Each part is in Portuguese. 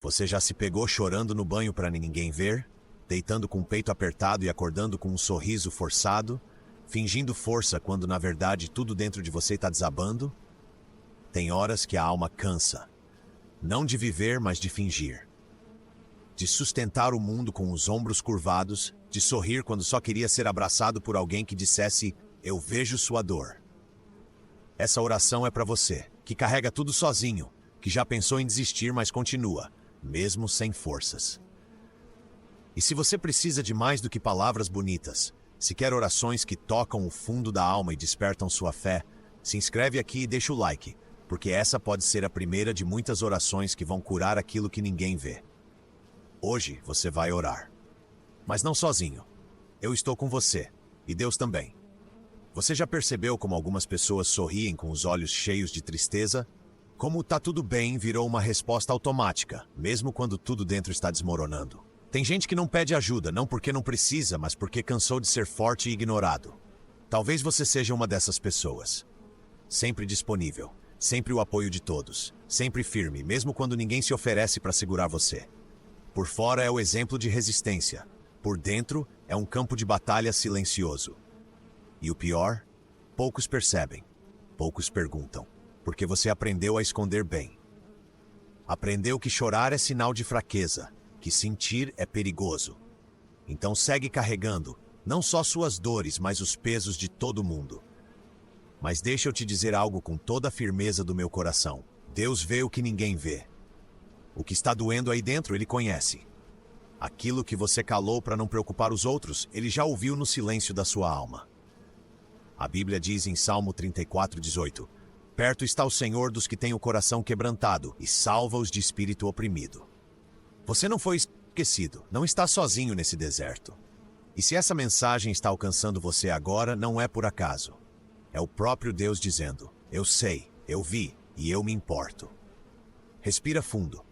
Você já se pegou chorando no banho para ninguém ver? Deitando com o peito apertado e acordando com um sorriso forçado? Fingindo força quando na verdade tudo dentro de você está desabando? Tem horas que a alma cansa. Não de viver, mas de fingir. De sustentar o mundo com os ombros curvados, de sorrir quando só queria ser abraçado por alguém que dissesse: "Eu vejo sua dor". Essa oração é para você, que carrega tudo sozinho, que já pensou em desistir, mas continua, mesmo sem forças. E se você precisa de mais do que palavras bonitas, se quer orações que tocam o fundo da alma e despertam sua fé, se inscreve aqui e deixa o like, porque essa pode ser a primeira de muitas orações que vão curar aquilo que ninguém vê. Hoje você vai orar. Mas não sozinho. Eu estou com você, e Deus também. Você já percebeu como algumas pessoas sorriem com os olhos cheios de tristeza? Como "tá tudo bem" virou uma resposta automática, mesmo quando tudo dentro está desmoronando. Tem gente que não pede ajuda, não porque não precisa, mas porque cansou de ser forte e ignorado. Talvez você seja uma dessas pessoas. Sempre disponível, sempre o apoio de todos, sempre firme, mesmo quando ninguém se oferece para segurar você. Por fora é o exemplo de resistência. Por dentro é um campo de batalha silencioso. E o pior? Poucos percebem, poucos perguntam, porque você aprendeu a esconder bem. Aprendeu que chorar é sinal de fraqueza, que sentir é perigoso. Então segue carregando, não só suas dores, mas os pesos de todo mundo. Mas deixa eu te dizer algo com toda a firmeza do meu coração. Deus vê o que ninguém vê. O que está doendo aí dentro, Ele conhece. Aquilo que você calou para não preocupar os outros, Ele já ouviu no silêncio da sua alma. A Bíblia diz em Salmo 34:18: "Perto está o Senhor dos que têm o coração quebrantado e salva-os de espírito oprimido." Você não foi esquecido, não está sozinho nesse deserto. E se essa mensagem está alcançando você agora, não é por acaso. É o próprio Deus dizendo: "Eu sei, eu vi e eu me importo." Respira fundo.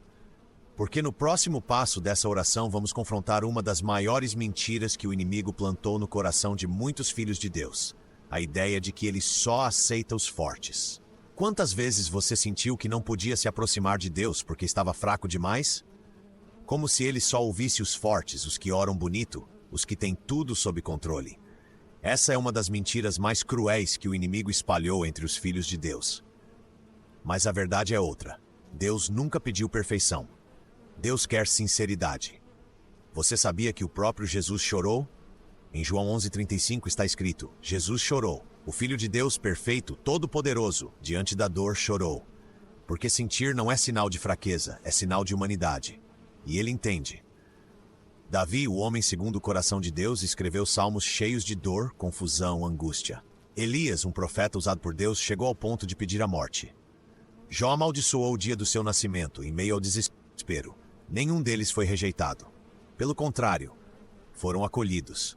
Porque no próximo passo dessa oração vamos confrontar uma das maiores mentiras que o inimigo plantou no coração de muitos filhos de Deus. A ideia de que ele só aceita os fortes. Quantas vezes você sentiu que não podia se aproximar de Deus porque estava fraco demais? Como se ele só ouvisse os fortes, os que oram bonito, os que têm tudo sob controle. Essa é uma das mentiras mais cruéis que o inimigo espalhou entre os filhos de Deus. Mas a verdade é outra. Deus nunca pediu perfeição. Deus quer sinceridade. Você sabia que o próprio Jesus chorou? Em João 11:35 está escrito: "Jesus chorou. O Filho de Deus perfeito, todo-poderoso, diante da dor chorou." Porque sentir não é sinal de fraqueza, é sinal de humanidade. E ele entende. Davi, o homem segundo o coração de Deus, escreveu salmos cheios de dor, confusão, angústia. Elias, um profeta usado por Deus, chegou ao ponto de pedir a morte. Jó amaldiçoou o dia do seu nascimento, em meio ao desespero. Nenhum deles foi rejeitado. Pelo contrário, foram acolhidos.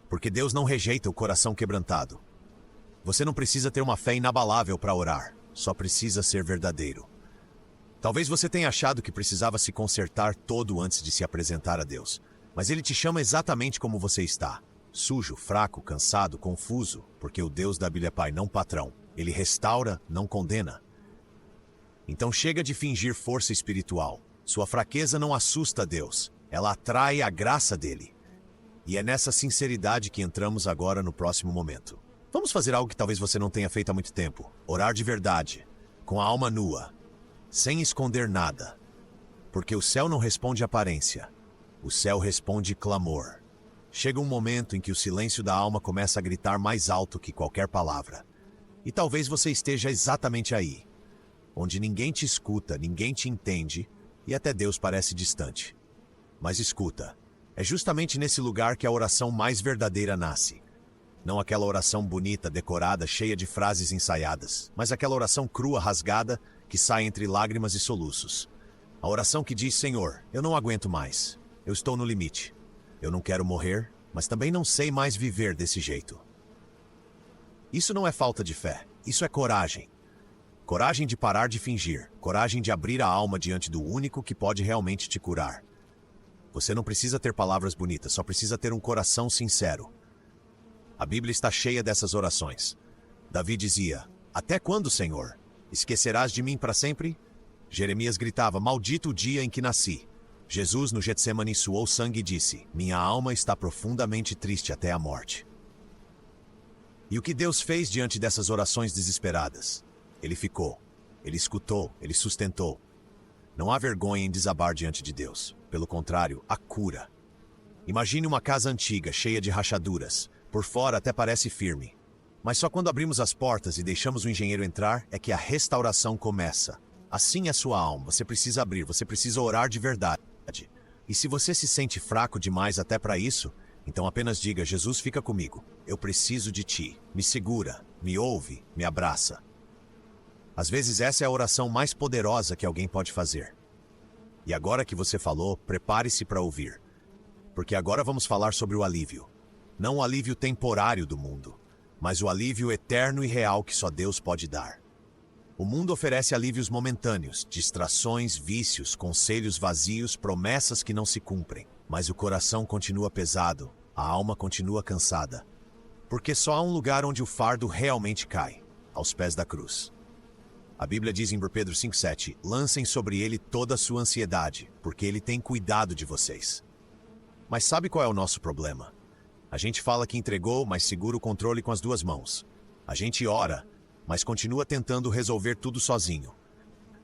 Porque Deus não rejeita o coração quebrantado. Você não precisa ter uma fé inabalável para orar, só precisa ser verdadeiro. Talvez você tenha achado que precisava se consertar todo antes de se apresentar a Deus, mas Ele te chama exatamente como você está. Sujo, fraco, cansado, confuso, porque o Deus da Bíblia é Pai, não patrão. Ele restaura, não condena. Então chega de fingir força espiritual. Sua fraqueza não assusta Deus, ela atrai a graça dele. E é nessa sinceridade que entramos agora no próximo momento. Vamos fazer algo que talvez você não tenha feito há muito tempo. Orar de verdade, com a alma nua, sem esconder nada. Porque o céu não responde aparência, o céu responde clamor. Chega um momento em que o silêncio da alma começa a gritar mais alto que qualquer palavra. E talvez você esteja exatamente aí, onde ninguém te escuta, ninguém te entende, e até Deus parece distante. Mas escuta, é justamente nesse lugar que a oração mais verdadeira nasce. Não aquela oração bonita, decorada, cheia de frases ensaiadas, mas aquela oração crua, rasgada, que sai entre lágrimas e soluços. A oração que diz: "Senhor, eu não aguento mais. Eu estou no limite. Eu não quero morrer, mas também não sei mais viver desse jeito." Isso não é falta de fé, isso é coragem. Coragem de parar de fingir, coragem de abrir a alma diante do único que pode realmente te curar. Você não precisa ter palavras bonitas, só precisa ter um coração sincero. A Bíblia está cheia dessas orações. Davi dizia: "Até quando, Senhor? Esquecerás de mim para sempre?" Jeremias gritava: maldito o dia em que nasci. Jesus no Getsemane suou sangue e disse: minha alma está profundamente triste até a morte. E o que Deus fez diante dessas orações desesperadas? Ele ficou, ele escutou, ele sustentou. Não há vergonha em desabar diante de Deus. Pelo contrário, há cura. Imagine uma casa antiga, cheia de rachaduras. Por fora até parece firme. Mas só quando abrimos as portas e deixamos o engenheiro entrar é que a restauração começa. Assim é sua alma. Você precisa abrir, você precisa orar de verdade. E se você se sente fraco demais até para isso, então apenas diga: Jesus, fica comigo. Eu preciso de ti. Me segura, me ouve, me abraça. Às vezes essa é a oração mais poderosa que alguém pode fazer. E agora que você falou, prepare-se para ouvir. Porque agora vamos falar sobre o alívio. Não o alívio temporário do mundo, mas o alívio eterno e real que só Deus pode dar. O mundo oferece alívios momentâneos, distrações, vícios, conselhos vazios, promessas que não se cumprem. Mas o coração continua pesado, a alma continua cansada. Porque só há um lugar onde o fardo realmente cai, aos pés da cruz. A Bíblia diz em 1 Pedro 5,7: lancem sobre ele toda a sua ansiedade, porque ele tem cuidado de vocês. Mas sabe qual é o nosso problema? A gente fala que entregou, mas segura o controle com as duas mãos. A gente ora, mas continua tentando resolver tudo sozinho.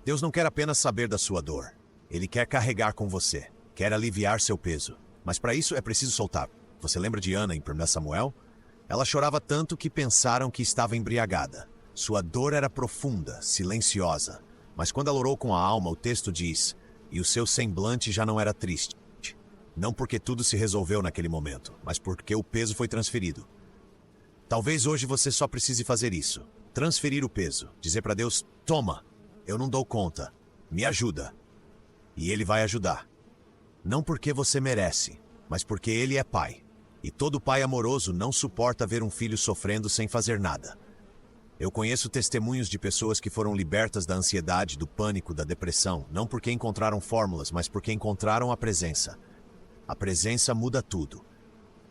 Deus não quer apenas saber da sua dor. Ele quer carregar com você, quer aliviar seu peso. Mas para isso é preciso soltar. Você lembra de Ana em 1 Samuel? Ela chorava tanto que pensaram que estava embriagada. Sua dor era profunda, silenciosa. Mas quando ela orou com a alma, o texto diz: e o seu semblante já não era triste. Não porque tudo se resolveu naquele momento, mas porque o peso foi transferido. Talvez hoje você só precise fazer isso. Transferir o peso. Dizer para Deus: toma, eu não dou conta. Me ajuda. E Ele vai ajudar. Não porque você merece, mas porque Ele é Pai. E todo pai amoroso não suporta ver um filho sofrendo sem fazer nada. Eu conheço testemunhos de pessoas que foram libertas da ansiedade, do pânico, da depressão, não porque encontraram fórmulas, mas porque encontraram a presença. A presença muda tudo.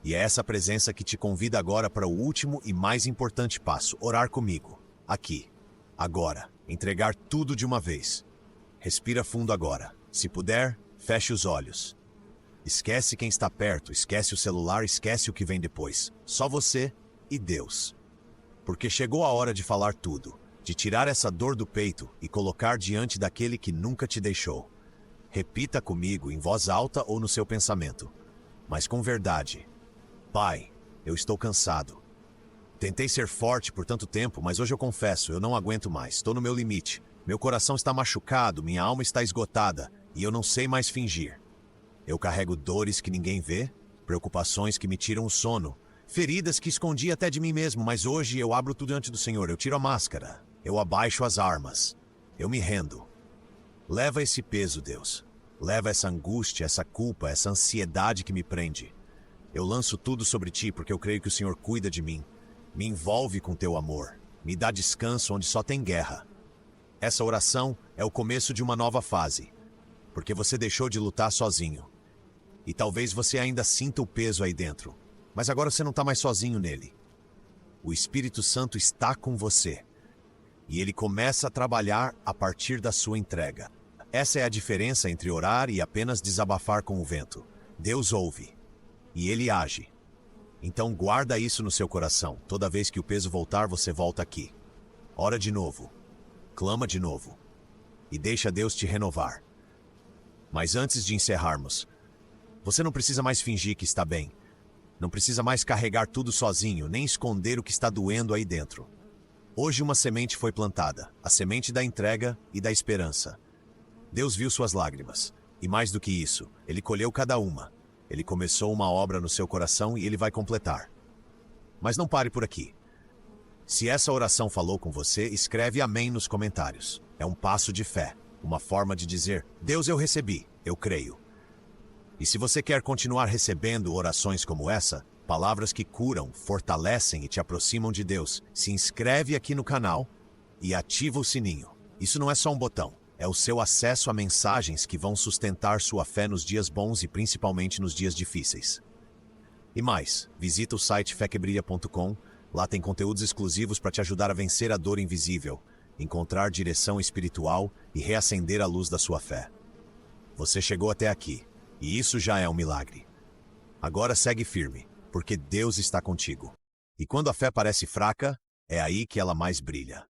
E é essa presença que te convida agora para o último e mais importante passo: orar comigo. Aqui. Agora. Entregar tudo de uma vez. Respira fundo agora. Se puder, feche os olhos. Esquece quem está perto, esquece o celular, esquece o que vem depois. Só você e Deus. Porque chegou a hora de falar tudo, de tirar essa dor do peito e colocar diante daquele que nunca te deixou. Repita comigo em voz alta ou no seu pensamento, mas com verdade. Pai, eu estou cansado. Tentei ser forte por tanto tempo, mas hoje eu confesso, eu não aguento mais, estou no meu limite. Meu coração está machucado, minha alma está esgotada e eu não sei mais fingir. Eu carrego dores que ninguém vê, preocupações que me tiram o sono, feridas que escondi até de mim mesmo, mas hoje eu abro tudo diante do Senhor, eu tiro a máscara, eu abaixo as armas, eu me rendo. Leva esse peso, Deus. Leva essa angústia, essa culpa, essa ansiedade que me prende. Eu lanço tudo sobre ti porque eu creio que o Senhor cuida de mim. Me envolve com teu amor. Me dá descanso onde só tem guerra. Essa oração é o começo de uma nova fase, porque você deixou de lutar sozinho. E talvez você ainda sinta o peso aí dentro, mas agora você não está mais sozinho nele. O Espírito Santo está com você. E ele começa a trabalhar a partir da sua entrega. Essa é a diferença entre orar e apenas desabafar com o vento. Deus ouve. E ele age. Então guarda isso no seu coração. Toda vez que o peso voltar, você volta aqui. Ora de novo. Clama de novo. E deixa Deus te renovar. Mas antes de encerrarmos, você não precisa mais fingir que está bem. Não precisa mais carregar tudo sozinho, nem esconder o que está doendo aí dentro. Hoje uma semente foi plantada, a semente da entrega e da esperança. Deus viu suas lágrimas, e mais do que isso, Ele colheu cada uma. Ele começou uma obra no seu coração e Ele vai completar. Mas não pare por aqui. Se essa oração falou com você, escreve amém nos comentários. É um passo de fé, uma forma de dizer: Deus, eu recebi, eu creio. E se você quer continuar recebendo orações como essa, palavras que curam, fortalecem e te aproximam de Deus, se inscreve aqui no canal e ativa o sininho. Isso não é só um botão. É o seu acesso a mensagens que vão sustentar sua fé nos dias bons e principalmente nos dias difíceis. E mais, visita o site fequebrilha.com, lá tem conteúdos exclusivos para te ajudar a vencer a dor invisível encontrar direção espiritual e reacender a luz da sua fé. Você chegou até aqui, e isso já é um milagre. Agora segue firme, porque Deus está contigo. E quando a fé parece fraca, é aí que ela mais brilha.